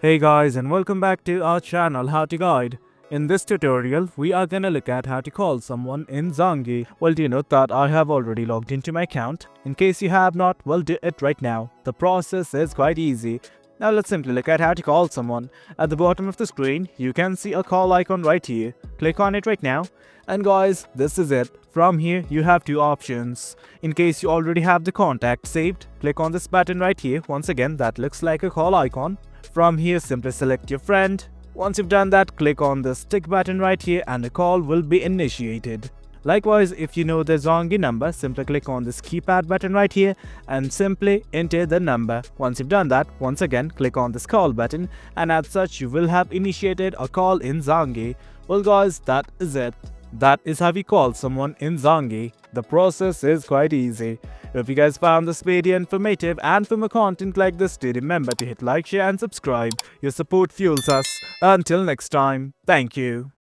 Hey guys, and welcome back to our channel How to Guide. In this tutorial, we are gonna look at how to call someone in Zangi. Well, do you know that I have already logged into my account? In case you have not, well, do it right now. The process is quite easy. Now let's simply look at how to call someone. At the bottom of the screen, you can see a call icon right here. Click on it right now. And guys, this is it. From here, you have two options. In case you already have the contact saved, click on this button right here. Once again, that looks like a call icon. From here, simply select your friend. Once you've done that, click on the stick button right here and the call will be initiated. Likewise, if you know the Zangi number, simply click on this keypad button right here and simply enter the number. Once you've done that, once again click on this call button and as such you will have initiated a call in Zangi. Well guys, that is it. That is how we call someone in Zangi. The process is quite easy. If you guys found this video informative and for more content like this, do remember to hit like, share and subscribe. Your support fuels us. Until next time, thank you.